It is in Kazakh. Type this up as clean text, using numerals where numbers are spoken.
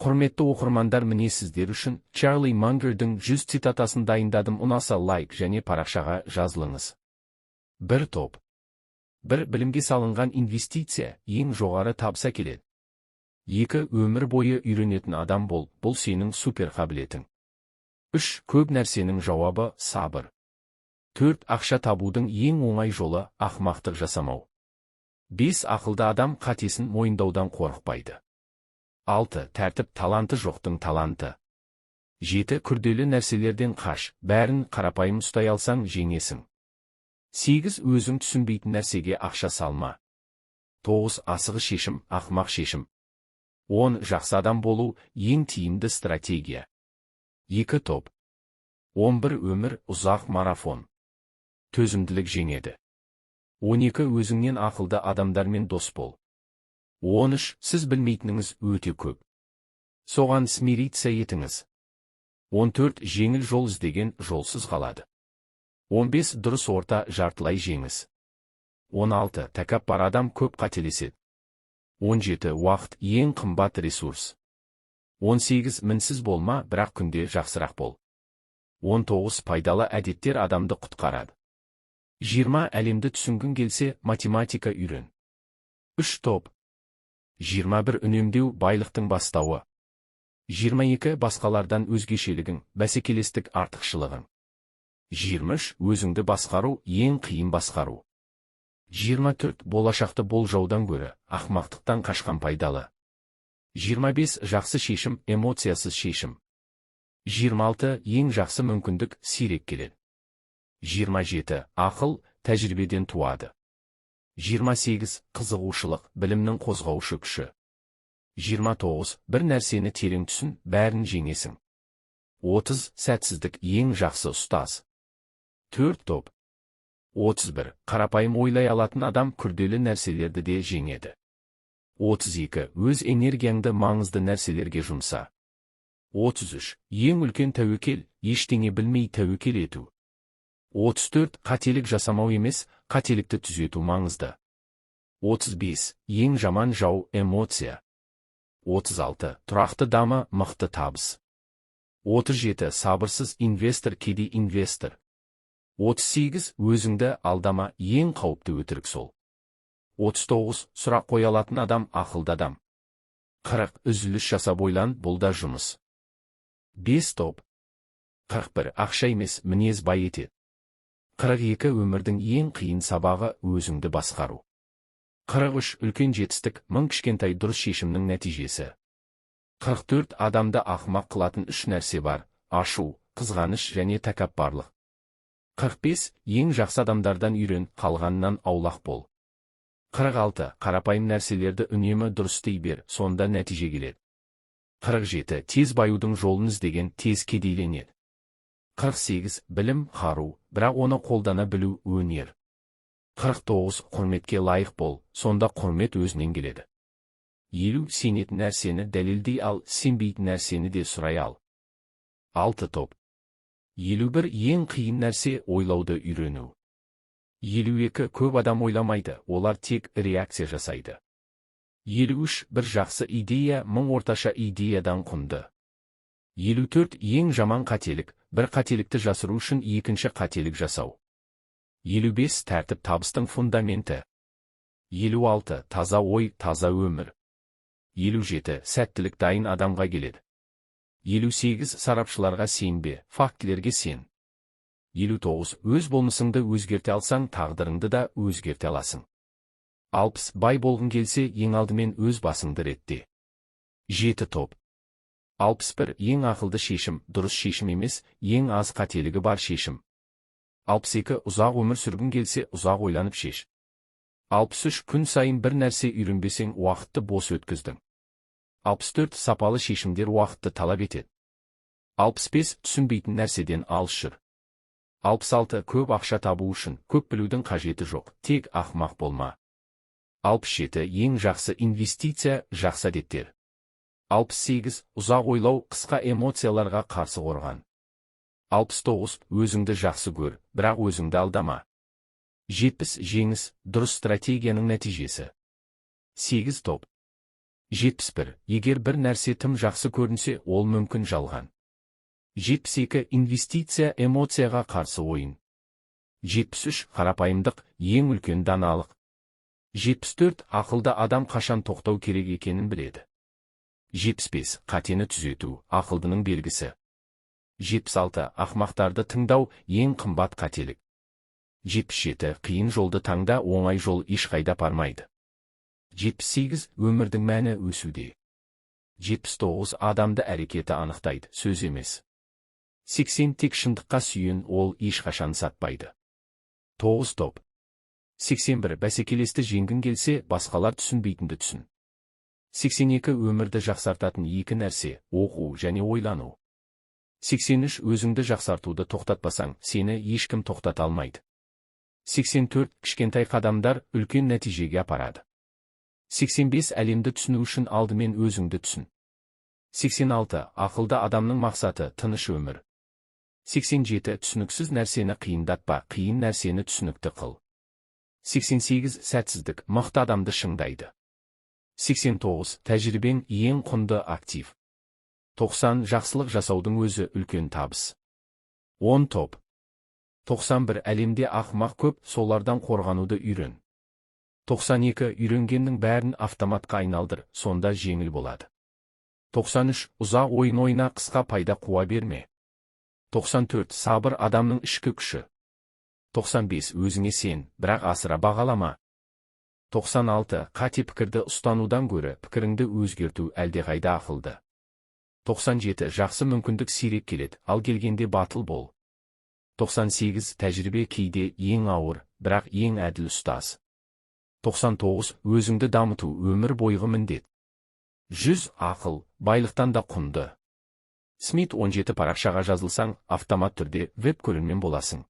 Құрметті оқырмандар, міне сіздер үшін Чарли Мангердің 100 цитатасын дайындадым. Ұнаса лайк және парақшаға жазылыңыз. 1 топ. 1. Білімге салынған инвестиция ең жоғары табыс әкеледі. 2. Өмір бойы үйренетін адам бол, бұл сенің супер қабілетің. 3. Көп нәрсенің жауабы сабыр. 4. Ақша табудың ең оңай жолы ақымақтық жасамау. 5. Ақылды адам қатесін мойындаудан қорықпайды. 6. Тәртіп таланты жоқтың таланты. 7. Күрделі нәрселерден қаш, бәрін қарапайым ұстай алсаң жеңесің. 8. Өзің түсінбейтін нәрсеге ақша салма. 9. Асығы шешім, ақымақ шешім. 10. Жақсы адам болу ең тиімді стратегия. 2 топ. 11. Өмір ұзақ марафон. Төзімділік жеңеді. 12. Өзіңнен ақылды адамдармен дос бол. 13. Сіз білмейтініңіз өте көп. Соған смириться етіңіз. 14. Жеңіл жол іздеген жолсыз қалады. 15. Дұрыс орта жартылай жеңіс. 16. Тәкаппар адам көп қателеседі. 17. Уақыт ең қымбат ресурс. 18. Мінсіз болма, бірақ күнде жақсырақ бол. 19. Пайдалы әдеттер адамды құтқарады. 20. Әлемді түсінгің келсе, математика үйрен. 3 топ. 21. Үнемдеу байлықтың бастауы. 22. Басқалардан өзгешелігің, бәсекелестік артықшылығың. 23. Өзіңді басқару ең қиын басқару. 24. Болашақты болжаудан гөрі ақымақтықтан қашқан пайдалы. 25. Жақсы шешім, эмоциясыз шешім. 26. Ең жақсы мүмкіндік сирек келеді. 27. Ақыл тәжірибеден туады. 28. Қызығушылық білімнің қозғаушы күші. 29. Бір нәрсені терең түсін, бәрін жеңесің. 30. Сәтсіздік ең жақсы ұстаз. 4 топ. 31. Қарапайым ойлай алатын адам күрделі нәрселерді де жеңеді. 32. Өз энергияңды маңызды нәрселерге жұмса. 33. Ең үлкен тәуекел, ештеңе білмей тәуекел ету. 34. Қателік жасамау емес, қателікті түзету маңызды. 35. Ең жаман жау эмоция. 36. Тұрақты дамы, мықты табыс. 37. Сабырсыз инвестор кедей инвестор. 38. Өзіңді алдама, ең қауіпті өтірік сол. 39. Сұрақ қоя алатын адам ақылды адам. 40. Үзіліс жасап ойлан, бұл да жұмыс. 5 топ. 41. Ақша емес, мінез бай етеді. 42. Өмірдің ең қиын сабағы өзіңді басқару. 43. Үлкен жетістік, мың кішкентай дұрыс шешімнің нәтижесі. 44. Адамды ақымақ қылатын 3 нәрсе бар: ашу, қызғаныш және тәкаппарлық. 45. Ең жақсы адамдардан үйрен, қалғанынан аулақ бол. 46. Қарапайым нәрселерді үнемі дұрыс істей бер, сонда нәтиже келеді. 47. Тез баюдың жолын іздеген тез кедейленеді. 48. Білім қару, бірақ оны қолдана білу өнер. 49. Құрметке лайық бол, сонда құрмет өзінен келеді. 50. Сенетін нәрсені дәлелдей ал, сенбейтін нәрсені де сұрай ал. 6 топ. 51. Ең қиын нәрсе ойлауды үйрену. 52. Көп адам ойламайды, олар тек реакция жасайды. 53. Бір жақсы идея мың орташа идеядан құнды. 54. Ең жаман қателік, бір қателікті жасыру үшін екінші қателік жасау. 55. Тәртіп табыстың фундаменті. 56. Таза ой, таза өмір. 57. Сәттілік дайын адамға келеді. 58. Сарапшыларға сенбе, фактілерге сен. 59. Өз болмысыңды өзгерте алсаң, тағдырыңды да өзгерте аласың. 60. Бай болғың келсе, ең алдымен өз басыңды ретте. 7 топ. 61. Ең ақылды шешім, дұрыс шешім емес, ең аз қателігі бар шешім. 62. Ұзақ өмір сүргің келсе, ұзақ ойланып шеш. 63. Күн сайын бір нәрсе үйренбесең, уақытты бос өткіздің. 64. Сапалы шешімдер уақытты талап етеді. 65. Түсінбейтін нәрседен алыс жүр. 66. Көп ақша табу үшін көп білудің қажеті жоқ, тек ақымақ болма. 67. Ең жақсы инвестиция жақсы әдеттер. 68. Ұзақ ойлау, қысқа эмоцияларға қарсы қорған. 69. Өзіңді жақсы көр, бірақ өзіңді алдама. 70. Жеңіс, дұрыс стратегияның нәтижесі. 8 топ. 71. Егер бір нәрсе тым жақсы көрінсе, ол мүмкін жалған. 72. Инвестиция эмоцияға қарсы ойын. 73. Қарапайымдық ең үлкен даналық. 74. Ақылды адам қашан тоқтау керек екенін біледі. 75. Қатені түзету ақылдының белгісі. 76. Ақмақтарды тыңдау ең қымбат қателік. 77. Қиын жолды таңда, оңай жол ешқайда апармайды. 78. Өмірдің мәні өсуде. 79. Адамды әрекеті анықтайды, сөз емес. 80. Тек шындыққа сүйен, ол ешқашан сатпайды. 9 топ. 81. Бәсекелесті жеңгің келсе, басқалар түсінбейтінді түсін. 82. Өмірді жақсартатын екі нәрсе, оқу және ойлану. 83. Өзіңді жақсартуды тоқтатпасаң, сені ешкім тоқтата алмайды. 84. Кішкентай қадамдар үлкен нәтижеге апарады. 85. Әлемді түсіну үшін алдымен өзіңді түсін. 86. Ақылды адамның мақсаты тыныш өмір. 87. Түсініксіз нәрсені қиындатпа, қиын нәрсені түсінікті қыл. 88. Сәтсіздік мықты адамды шыңдайды. 89. Тәжірибең ең құнды актив. 90. Жақсылық жасаудың өзі үлкен табыс. 10 топ. 91. Әлемде ақымақ көп, солардан қорғануды үйрен. 92. Үйренгеннің бәрін автоматқа айналдыр, сонда жеңіл болады. 93. Ұзақ ойын ойна, қысқа пайда қуа берме. 94. Сабыр адамның ішкі күші. 95. Өзіңе сен, бірақ асыра бағалама. 96. Қате пікірді ұстанудан гөрі пікіріңді өзгерту әлдеқайда ақылды. 97. Жақсы мүмкіндік сирек келеді, ал келгенде батыл бол. 98. Тәжірибе кейде ең ауыр, бірақ ең әділ ұстаз. 99. Өзіңді дамыту өмір бойғы міндет. 100. Ақыл байлықтан да құнды. Смит 17 парақшаға жазылсаң, автомат түрде веб көрермен боласың.